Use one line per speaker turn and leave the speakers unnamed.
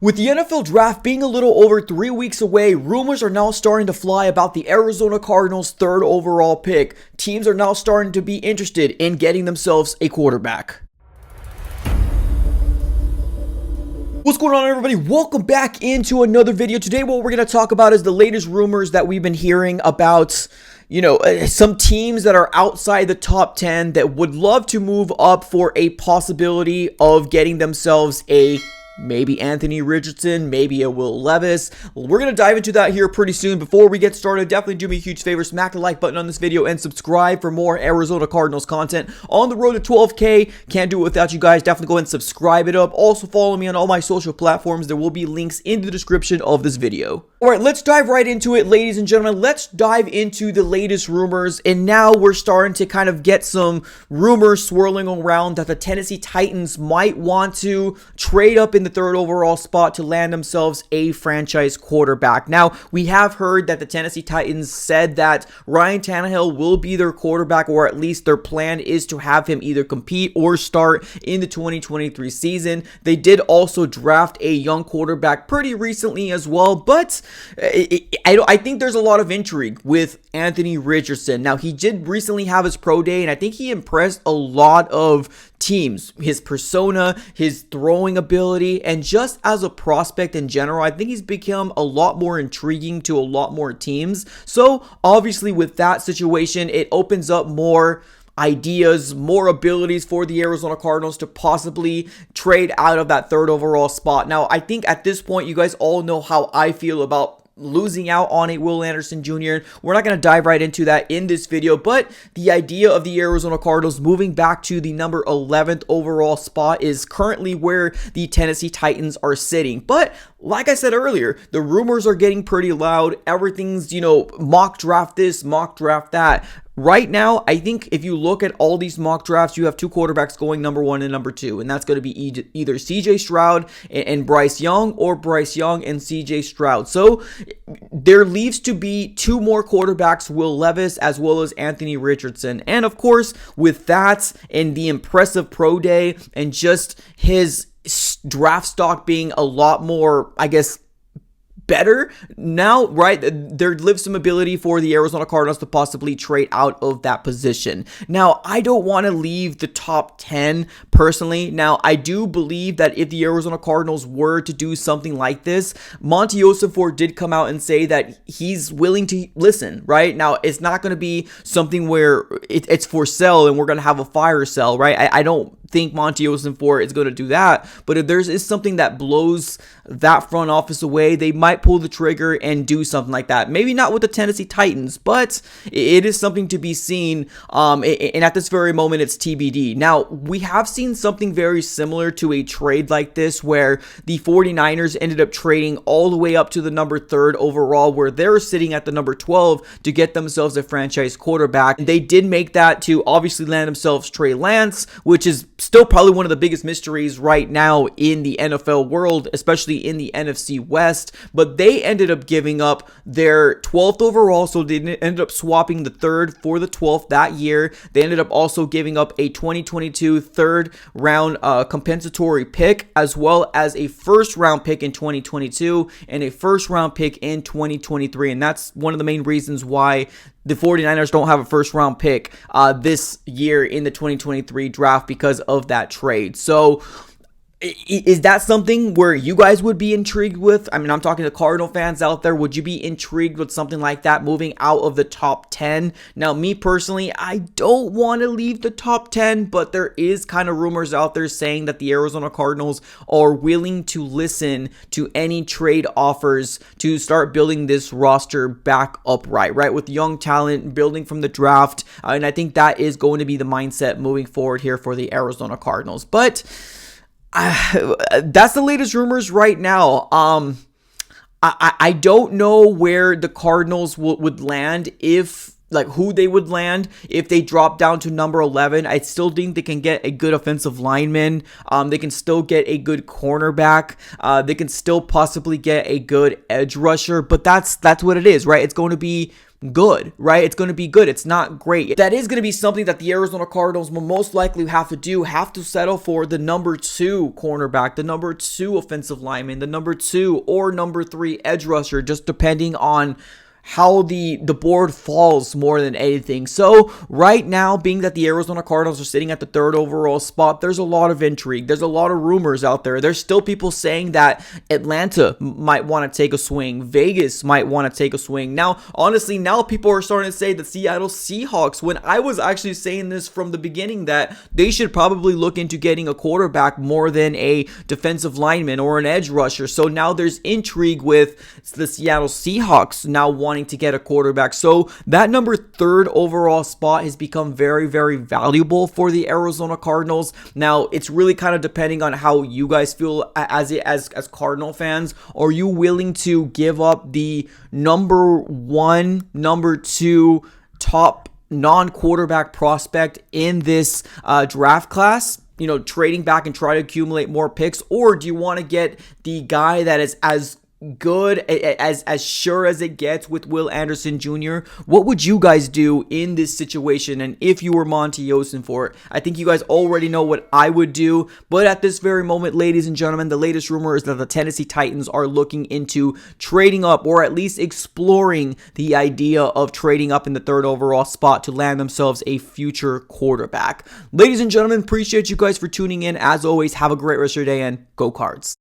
With the NFL draft being a little over 3 weeks away, rumors are now starting to fly about the Arizona Cardinals' third overall pick. Teams are now starting to be interested in getting themselves a quarterback. What's going on, everybody? Welcome back into another video. Today what we're going to talk about is the latest rumors that we've been hearing about some teams that are outside the top 10 that would love to move up for a possibility of getting themselves a maybe Anthony Richardson, maybe a Will Levis. We're going to dive into that here pretty soon. Before we get started, definitely do me a huge favor. Smack the like button on this video and subscribe for more Arizona Cardinals content on the road to 12K. Can't do it without you guys. Definitely go ahead and subscribe it up. Also follow me on all my social platforms. There will be links in the description of this video. All right, let's dive right into it, ladies and gentlemen. Let's dive into the latest rumors. And now we're starting to kind of get some rumors swirling around that the Tennessee Titans might want to trade up in the third overall spot to land themselves a franchise quarterback. Now, we have heard that the Tennessee Titans said that Ryan Tannehill will be their quarterback, or at least their plan is to have him either compete or start in the 2023 season. They did also draft a young quarterback pretty recently as well, but I think there's a lot of intrigue with Anthony Richardson. Now, he did recently have his pro day, and I think he impressed a lot of teams. His persona, his throwing ability, and just as a prospect in general, I think he's become a lot more intriguing to a lot more teams. So obviously with that situation, it opens up more ideas, more abilities for the Arizona Cardinals to possibly trade out of that third overall spot. Now, I think at this point, you guys all know how I feel about losing out on a Will Anderson Jr. We're not going to dive right into that in this video, but the idea of the Arizona Cardinals moving back to the number 11th overall spot is currently where the Tennessee Titans are sitting. But like I said earlier, the rumors are getting pretty loud. Everything's, mock draft this, mock draft that. Right now, I think if you look at all these mock drafts, you have two quarterbacks going number 1 and number 2, and that's going to be either CJ Stroud and Bryce Young, or Bryce Young and CJ Stroud. So there leaves to be two more quarterbacks, Will Levis as well as Anthony Richardson. And of course, with that and the impressive pro day and just his draft stock being a lot more, I guess, better now, right? There lives some ability for the Arizona Cardinals to possibly trade out of that position. Now, I don't want to leave the top 10 personally. Now, I do believe that if the Arizona Cardinals were to do something like this, Monty Ossenfort did come out and say that he's willing to listen, right? Now, it's not going to be something where it's for sale and we're going to have a fire sale, right? I don't think Monty Ossenfort is going to do that, but if there is something that blows that front office away, they might pull the trigger and do something like that. Maybe not with the Tennessee Titans, but it is something to be seen, and at this very moment, it's TBD. Now, we have seen something very similar to a trade like this where the 49ers ended up trading all the way up to the number 3rd overall, where they're sitting at the number 12 to get themselves a franchise quarterback. They did make that to obviously land themselves Trey Lance, which is still probably one of the biggest mysteries right now in the NFL world, especially in the NFC West, but they ended up giving up their 12th overall, so they ended up swapping the 3rd for the 12th that year. They ended up also giving up a 2022 third round compensatory pick, as well as a first round pick in 2022 and a first round pick in 2023, and that's one of the main reasons why the 49ers don't have a first round pick this year in the 2023 draft, because of that trade. So is that something where you guys would be intrigued with? I mean, I'm talking to Cardinal fans out there. Would you be intrigued with something like that moving out of the top 10? Now, me personally, I don't want to leave the top 10, but there is kind of rumors out there saying that the Arizona Cardinals are willing to listen to any trade offers to start building this roster back upright, right? With young talent, building from the draft. And I think that is going to be the mindset moving forward here for the Arizona Cardinals. But that's the latest rumors right now. I don't know where the Cardinals would land if like who they would land if they drop down to number 11. I still think they can get a good offensive lineman. They can still get a good cornerback. They can still possibly get a good edge rusher, but that's what it is, right? It's going to be good, right? It's going to be good. It's not great. That is going to be something that the Arizona Cardinals will most likely have to settle for the number 2 cornerback, the number 2 offensive lineman, the number 2 or number 3 edge rusher, just depending on how the board falls more than anything. So right now, being that the Arizona Cardinals are sitting at the 3rd overall spot, there's a lot of intrigue. There's a lot of rumors out there. There's still people saying that Atlanta might want to take a swing. Vegas might want to take a swing. Now, honestly, now people are starting to say the Seattle Seahawks, when I was actually saying this from the beginning, that they should probably look into getting a quarterback more than a defensive lineman or an edge rusher. So now there's intrigue with the Seattle Seahawks now wanting to get a quarterback. So that number 3rd overall spot has become very, very valuable for the Arizona Cardinals. Now, it's really kind of depending on how you guys feel as Cardinal fans. Are you willing to give up the number 1, number 2 top non-quarterback prospect in this draft class? You know, trading back and try to accumulate more picks, or do you want to get the guy that is as good, as sure as it gets with Will Anderson Jr.? What would you guys do in this situation? And if you were Monty Ossenfort, I think you guys already know what I would do. But at this very moment, ladies and gentlemen, the latest rumor is that the Tennessee Titans are looking into trading up, or at least exploring the idea of trading up in the 3rd overall spot to land themselves a future quarterback. Ladies and gentlemen, appreciate you guys for tuning in. As always, have a great rest of your day and go Cards.